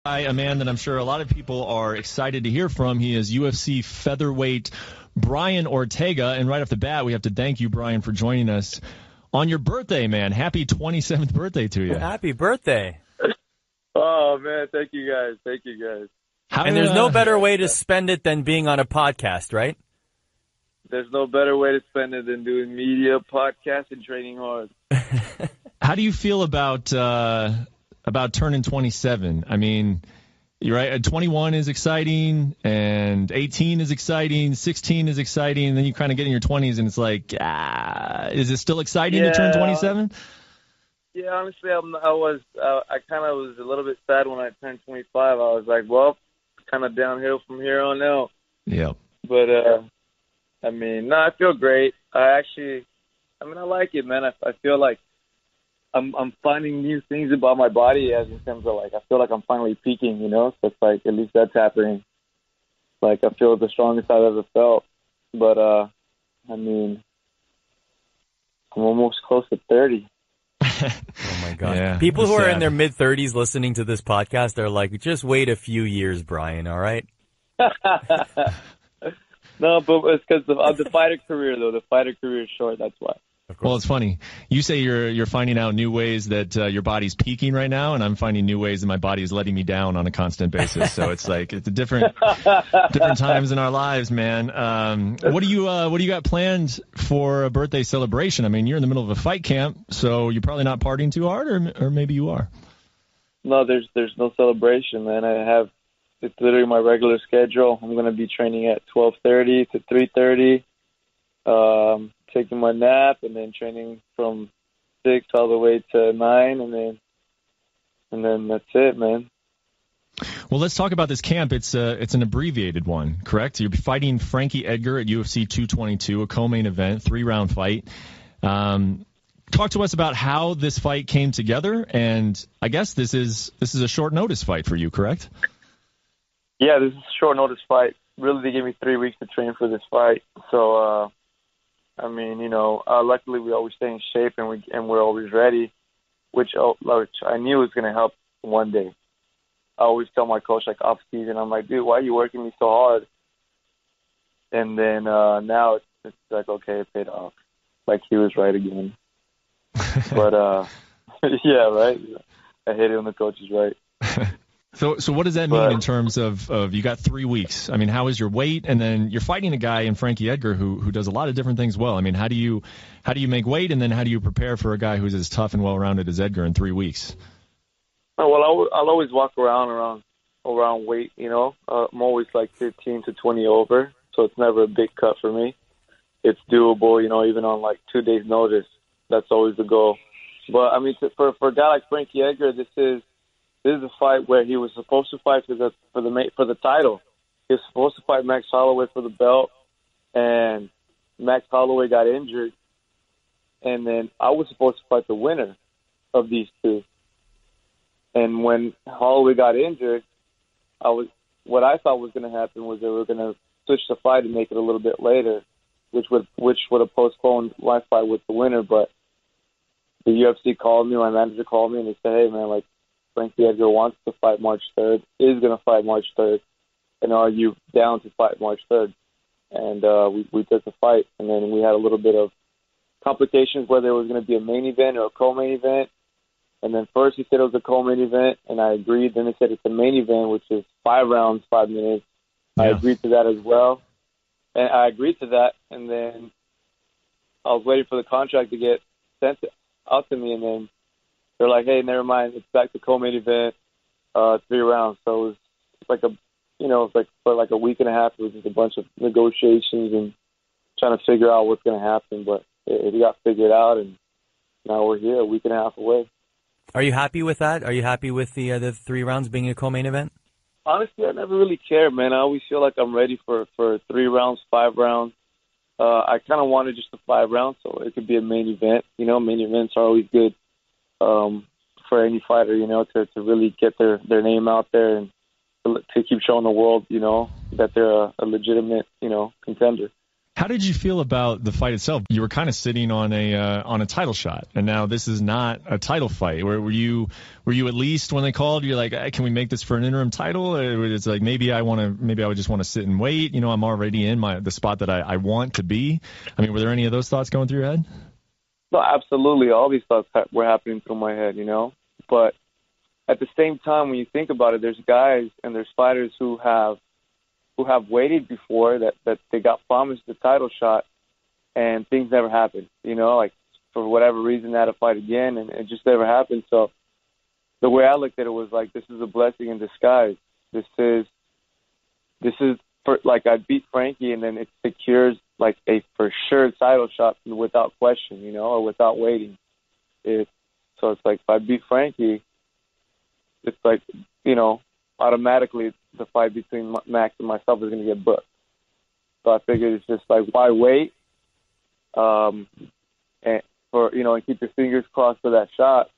A man that I'm sure a lot of people are excited to hear from. He is UFC featherweight Brian Ortega. And right off the bat, we have to thank you, Brian, for joining us on your birthday, man. Happy 27th birthday to you. Happy birthday. Oh, man. Thank you, guys. Thank you, guys. And there's no better way to spend it than being on a podcast, right? There's no better way to spend it than doing media, podcast, and training hard. How do you feel about turning 27? I mean, you're right. 21 is exciting, and 18 is exciting, 16 is exciting, and then you kind of get in your 20s, and it's like, is it still exciting to turn 27? Yeah, honestly, I kind of was a little bit sad when I turned 25. I was like, well, kind of downhill from here on out. Yeah. But I mean, no, I feel great. I like it, man. I feel like I'm finding new things about my body, as in terms of like I feel like I'm finally peaking, you know. So it's like at least that's happening. Like I feel the strongest I've ever felt. But I mean, I'm almost close to 30. Oh my God! Yeah, people who are sad. in their mid-30s listening to this podcast are like, just wait a few years, Brian. All right. No, but it's because of the fighter career, though. The fighter career is short. That's why. Well, it's funny. You say you're finding out new ways that your body's peaking right now, and I'm finding new ways that my body is letting me down on a constant basis. So it's like it's a different times in our lives, man. What do you got planned for a birthday celebration? I mean, you're in the middle of a fight camp, so you're probably not partying too hard, or maybe you are. No, there's no celebration, man. It's literally my regular schedule. I'm going to be training at 12:30 to 3:30. Taking my nap and then training from 6 all the way to 9, and then that's it, man. Well, let's talk about this camp. It's an abbreviated one, correct? You're fighting Frankie Edgar at UFC 222, a co-main event, 3-round fight. Talk to us about how this fight came together, and I guess this is a short notice fight for you, correct? Yeah, this is a short notice fight. Really, they gave me 3 weeks to train for this fight, so. I mean, you know, luckily we always stay in shape and we're always ready, which I knew was going to help one day. I always tell my coach, like, off season, I'm like, dude, why are you working me so hard? And then now it's like, okay, it paid off. Like, he was right again. But, yeah, right? I hate it when the coach is right. So what does that mean in terms of you got 3 weeks? I mean, how is your weight? And then you're fighting a guy in Frankie Edgar who does a lot of different things well. I mean, how do you make weight, and then how do you prepare for a guy who's as tough and well-rounded as Edgar in 3 weeks? Oh, well, I'll always walk around weight, you know. I'm always like 15 to 20 over, so it's never a big cut for me. It's doable, you know, even on like 2 days' notice. That's always the goal. But, I mean, for a guy like Frankie Edgar, this is a fight where he was supposed to fight for the title. He was supposed to fight Max Holloway for the belt, and Max Holloway got injured. And then I was supposed to fight the winner of these two. And when Holloway got injured, what I thought was going to happen was they were going to switch the fight and make it a little bit later, which would have postponed my fight with the winner. But the UFC called me, my manager called me, and they said, hey, man, like, Frankie Edgar wants to fight March 3rd, is going to fight March 3rd, and are you down to fight March 3rd? And we took the fight, and then we had a little bit of complications whether it was going to be a main event or a co-main event. And then first he said it was a co-main event, and I agreed. Then they said it's a main event, which is 5 rounds, 5 minutes. Yeah. I agreed to that as well. And I agreed to that, and then I was waiting for the contract to get sent out to me, and then they're like, hey, never mind, it's back to co-main event, 3 rounds. So it was like for like a week and a half, it was just a bunch of negotiations and trying to figure out what's going to happen. But it got figured out, and now we're here a week and a half away. Are you happy with that? Are you happy with the 3 rounds being a co-main event? Honestly, I never really cared, man. I always feel like I'm ready for 3 rounds, 5 rounds. I kind of wanted just the 5 rounds, so it could be a main event. You know, main events are always good. For any fighter, you know, to really get their name out there and to keep showing the world, you know, that they're a legitimate, you know, contender. How did you feel about the fight itself? You were kind of sitting on a title shot, and now this is not a title fight. Were you at least when they called, you're like, hey, can we make this for an interim title? Or it's like maybe I would just want to sit and wait. You know, I'm already in the spot that I want to be. I mean, were there any of those thoughts going through your head? No, absolutely. All these thoughts were happening through my head, you know. But at the same time, when you think about it, there's guys and there's fighters who have waited before that they got promised the title shot and things never happened, you know, like for whatever reason they had to fight again and it just never happened. So the way I looked at it was like, this is a blessing in disguise. This is for, like, I beat Frankie and then it secures like a for sure title shot without question, you know, or without waiting. So it's like if I beat Frankie, it's like, you know, automatically the fight between Max and myself is going to get booked. So I figured it's just like, why wait? And keep your fingers crossed for that shot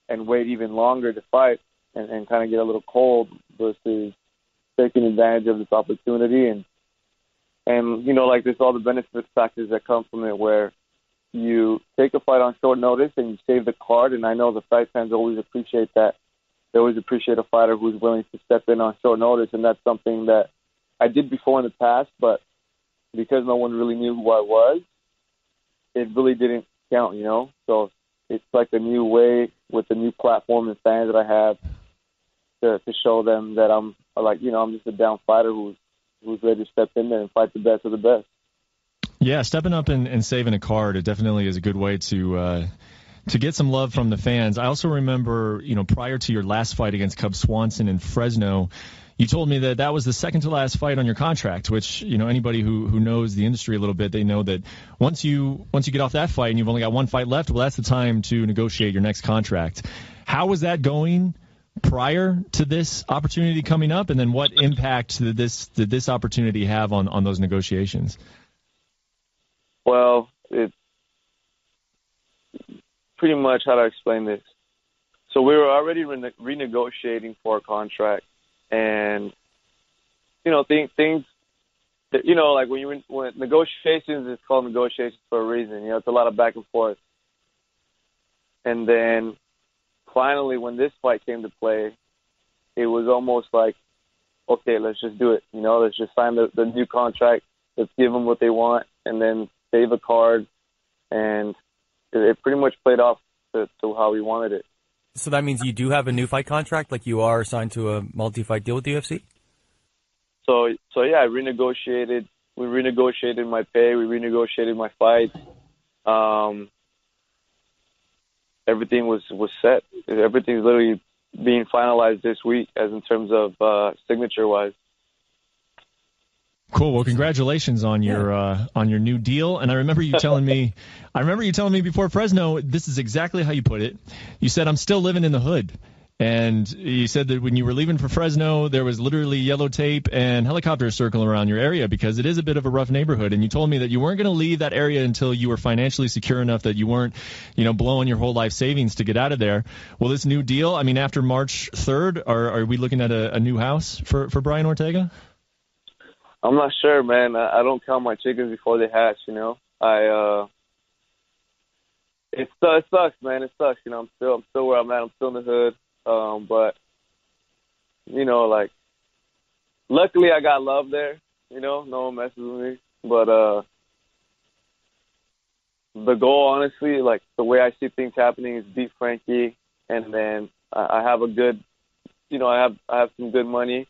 and wait even longer to fight and kind of get a little cold versus taking advantage of this opportunity. And you know, like there's all the benefit factors that come from it where you take a fight on short notice and you save the card. And I know the fight fans always appreciate that. They always appreciate a fighter who's willing to step in on short notice, and that's something that I did before in the past, but because no one really knew who I was, it really didn't count, you know? So it's like a new way with the new platform and fans that I have to show them that I'm like, you know, I'm just a down fighter who's ready to step in there and fight the best of the best. Yeah, stepping up and saving a card, it definitely is a good way to get some love from the fans. I also remember, you know, prior to your last fight against Cub Swanson in Fresno, you told me that was the second to last fight on your contract, which, you know, anybody who knows the industry a little bit, they know that once you get off that fight and you've only got one fight left, well, that's the time to negotiate your next contract. How was that going prior to this opportunity coming up? And then what impact did this opportunity have on those negotiations? Well, it's pretty much, how to explain this. So we were already renegotiating for a contract, and you know, things. You know, like when negotiations, it's called negotiations for a reason. You know, it's a lot of back and forth. And then finally, when this fight came to play, it was almost like, okay, let's just do it. You know, let's just sign the new contract. Let's give them what they want, and then save a card. And it pretty much played off to how we wanted it. So that means you do have a new fight contract, like you are signed to a multi-fight deal with the UFC? So yeah, we renegotiated my pay, we renegotiated my fights. Everything was set. Everything's literally being finalized this week, as in terms of signature-wise. Cool. Well, congratulations on your new deal. And I remember you telling me before Fresno, this is exactly how you put it. You said, I'm still living in the hood. And you said that when you were leaving for Fresno, there was literally yellow tape and helicopters circling around your area because it is a bit of a rough neighborhood. And you told me that you weren't going to leave that area until you were financially secure enough that you weren't, you know, blowing your whole life savings to get out of there. Well, this new deal, I mean, after March 3rd, are we looking at a new house for Brian Ortega? I'm not sure, man. I don't count my chickens before they hatch, you know. It sucks, man. It sucks. You know, I'm still where I'm at. I'm still in the hood. But you know, like, luckily I got love there. You know, no one messes with me. But the goal, honestly, like the way I see things happening, is beat Frankie, and then I have a good, you know, I have some good money,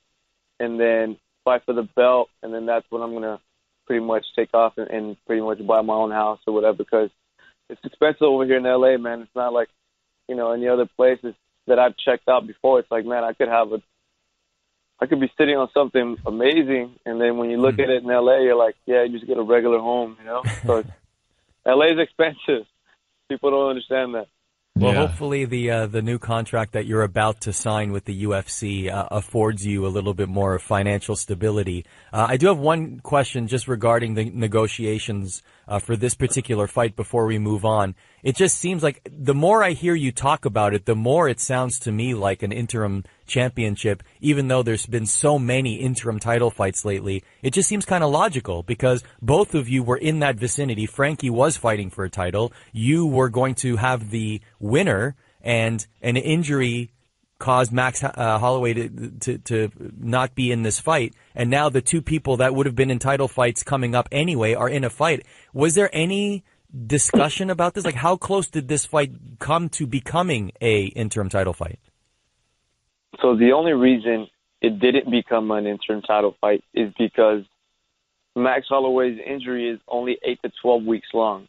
and then fight for the belt, and then that's when I'm gonna pretty much take off and pretty much buy my own house or whatever, because it's expensive over here in LA, man. It's not like, you know, any other places that I've checked out before. It's like, man, I could be sitting on something amazing, and then when you look at it in LA, you're like, yeah, you just get a regular home, you know. So LA is expensive. People don't understand that. Well, hopefully the new contract that you're about to sign with the UFC affords you a little bit more financial stability. I do have one question just regarding the negotiations for this particular fight before we move on. it just seems like the more I hear you talk about it, the more it sounds to me like an interim championship, even though there's been so many interim title fights lately. It just seems kind of logical because both of you were in that vicinity. Frankie was fighting for a title. You were going to have the winner, and an injury caused Max Holloway to not be in this fight. And now the two people that would have been in title fights coming up anyway are in a fight. Was there any discussion about this? Like, how close did this fight come to becoming a interim title fight? So the only reason it didn't become an interim title fight is because Max Holloway's injury is only 8 to 12 weeks long,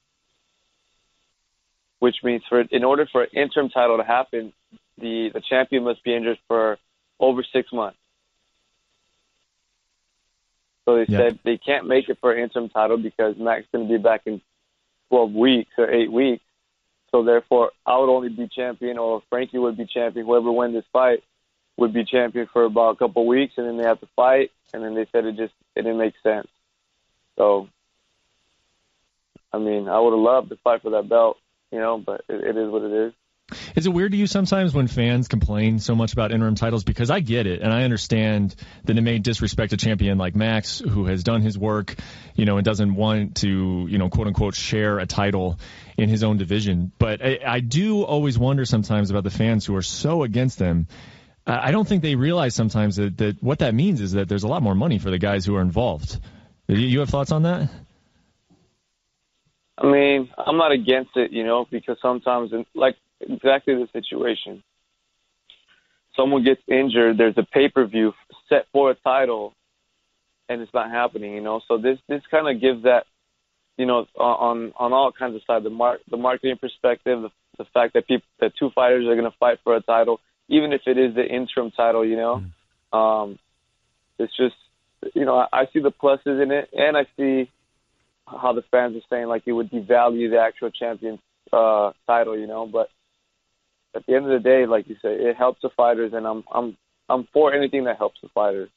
which means in order for an interim title to happen, the champion must be injured for over 6 months. So they said they can't make it for an interim title because Max is going to be back in 12 weeks or 8 weeks. So therefore, I would only be champion, or Frankie would be champion. Whoever wins this fight would be champion for about a couple of weeks, and then they have to fight. And then they said it didn't make sense. So, I mean, I would have loved to fight for that belt, but it is what it is. Is it weird to you sometimes when fans complain so much about interim titles? Because I get it, and I understand that it may disrespect a champion like Max, who has done his work, and doesn't want to, quote unquote, share a title in his own division. But I do always wonder sometimes about the fans who are so against them. I don't think they realize sometimes that what that means is that there's a lot more money for the guys who are involved. You have thoughts on that? I mean, I'm not against it, because sometimes, exactly the situation. Someone gets injured, there's a pay-per-view set for a title, and it's not happening, So this kind of gives that, on all kinds of sides, the marketing perspective, the fact that that two fighters are going to fight for a title, even if it is the interim title, it's just, I see the pluses in it, and I see how the fans are saying like it would devalue the actual champion title, but at the end of the day, like you say, it helps the fighters, and I'm for anything that helps the fighters.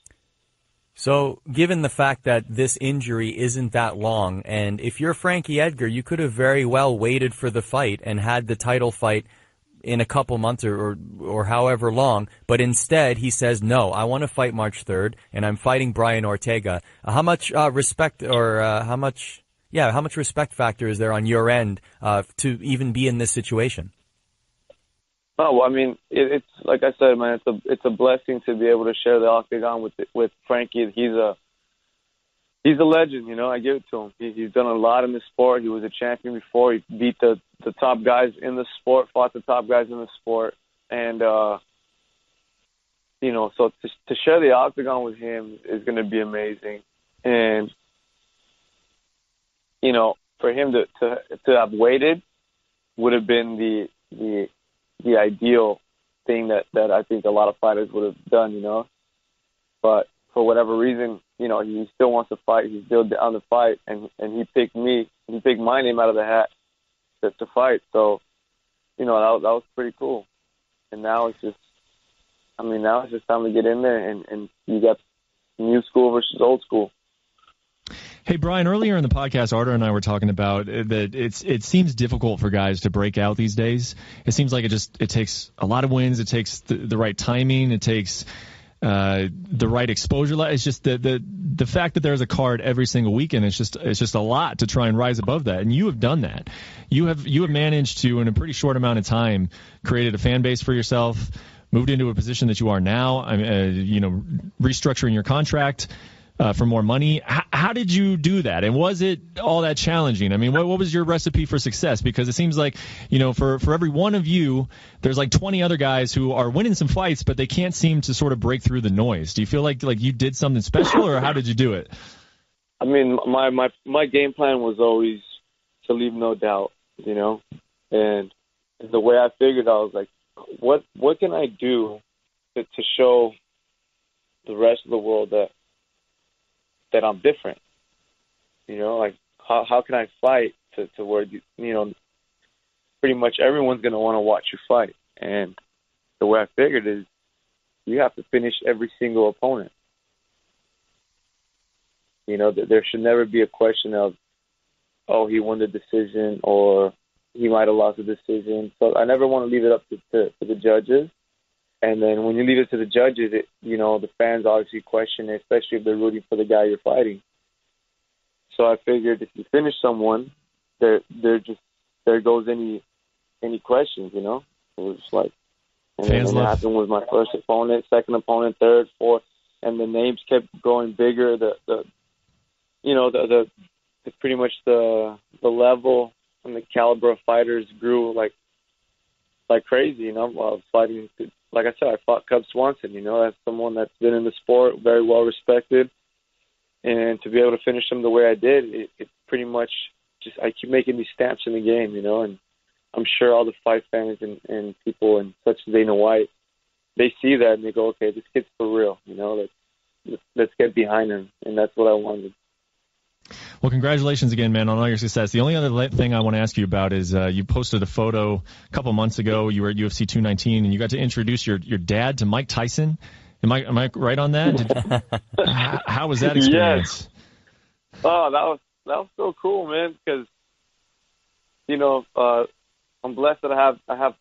So, given the fact that this injury isn't that long, and if you're Frankie Edgar, you could have very well waited for the fight and had the title fight in a couple months or however long, but instead he says, no, I want to fight March 3rd, and I'm fighting Brian Ortega. How much respect how much respect factor is there on your end to even be in this situation? Oh, well, I mean, it's like I said, man. It's a blessing to be able to share the octagon with Frankie. He's a legend, I give it to him. He's done a lot in the sport. He was a champion before. He beat the top guys in the sport, fought the top guys in the sport, and so to share the octagon with him is going to be amazing. And for him to have waited would have been the ideal thing that I think a lot of fighters would have done, But for whatever reason, he still wants to fight. He's still down to fight, and he picked me. He picked my name out of the hat to fight. So, that was pretty cool. And now it's just time to get in there, and you got new school versus old school. Hey, Brian, earlier in the podcast, Artur and I were talking about that it seems difficult for guys to break out these days. It seems like it takes a lot of wins. It takes the right timing. It takes the right exposure. It's just the fact that there's a card every single weekend. It's just a lot to try and rise above that. And you have done that. You have managed to, in a pretty short amount of time, created a fan base for yourself, moved into a position that you are now. Restructuring your contract for more money. How did you do that? And was it all that challenging? I mean, what was your recipe for success? Because it seems like, for every one of you, there's like 20 other guys who are winning some fights, but they can't seem to sort of break through the noise. Do you feel like you did something special, or how did you do it? I mean, my game plan was always to leave no doubt, and the way I figured, I was like, what can I do to show the rest of the world that I'm different, like how can I fight to where, pretty much everyone's going to want to watch you fight. And the way I figured is you have to finish every single opponent. There should never be a question of, oh, he won the decision, or, he might have lost the decision. So I never want to leave it up to the judges. And then when you leave it to the judges, the fans obviously question it, especially if they're rooting for the guy you're fighting. So I figured if you finish someone, there goes any questions, It was just like, and then it happened with my first opponent, second opponent, third, fourth, and the names kept growing bigger. The pretty much the level and the caliber of fighters grew like crazy. I was fighting, like I said, I fought Cub Swanson. That's someone that's been in the sport, very well respected, and to be able to finish him the way I did, it pretty much just I keep making these stamps in the game, and I'm sure all the fight fans and people and such as Dana White, they see that and they go, okay, this kid's for real, let's get behind him, and that's what I wanted. Well, congratulations again, man, on all your success. The only other thing I want to ask you about is you posted a photo a couple months ago. You were at UFC 219, and you got to introduce your dad to Mike Tyson. Am I right on that? How was that experience? Yes. Oh, that was so cool, man, because I'm blessed that I have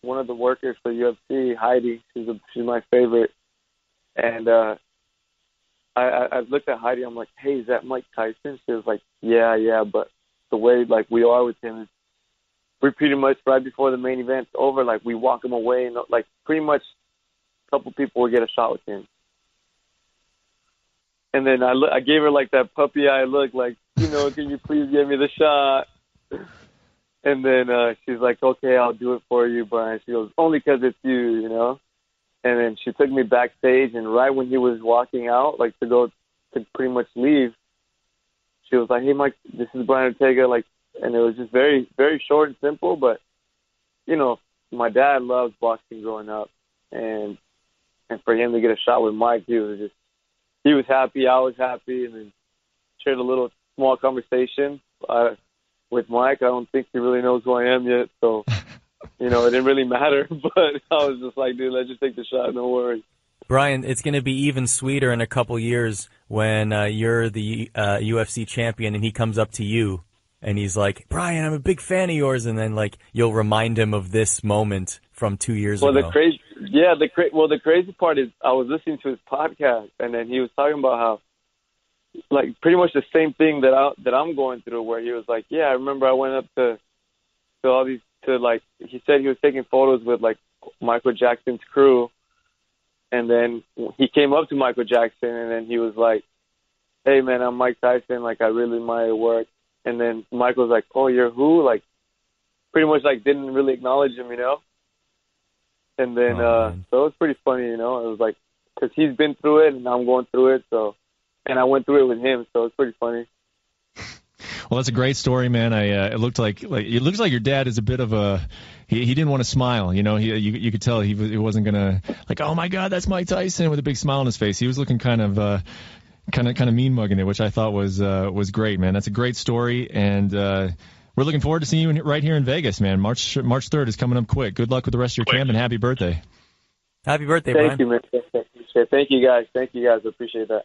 one of the workers for UFC, Heidi. She's my favorite, and I looked at Heidi. I'm like, hey, is that Mike Tyson? She was like, yeah, but the way like we are with him is we pretty much right before the main event's over, like we walk him away, and like pretty much a couple people will get a shot with him. And then I gave her like that puppy eye look, like, can you please give me the shot? And then she's like, okay, I'll do it for you, Brian. She goes, only because it's you, And then she took me backstage, and right when he was walking out, like to pretty much leave, she was like, hey, Mike, this is Brian Ortega. Like, and it was just very, very short and simple. But, my dad loved boxing growing up. And for him to get a shot with Mike, he was happy. I was happy. And then shared a little small conversation with Mike. I don't think he really knows who I am yet. So, it didn't really matter. But I was just like, dude, let's just take the shot. No worries. Brian, it's going to be even sweeter in a couple years when you're the UFC champion and he comes up to you and he's like, Brian, I'm a big fan of yours. And then, like, you'll remind him of this moment from 2 years ago. The crazy part is I was listening to his podcast, and then he was talking about how, like, pretty much the same thing that I'm going through, where he was like, yeah, I remember I went up to all these, he said he was taking photos with, like, Michael Jackson's crew. And then he came up to Michael Jackson, and then he was like, hey, man, I'm Mike Tyson. Like, I really admire your work. And then Michael's like, oh, you're who? Like, pretty much, like, didn't really acknowledge him, And then, so it was pretty funny, It was like, because he's been through it, and I'm going through it, so, and I went through it with him, so it's pretty funny. Well, that's a great story, man. It looks like your dad is a bit of a he didn't want to smile. You could tell he wasn't gonna, like, oh my God, that's Mike Tyson, with a big smile on his face. He was looking kind of mean mugging it, which I thought was great, man. That's a great story, and we're looking forward to seeing you right here in Vegas, man. March 3rd is coming up quick. Good luck with the rest of your camp, and happy birthday. Happy birthday, Brian. Thank you, man. Thank you, guys. I appreciate that.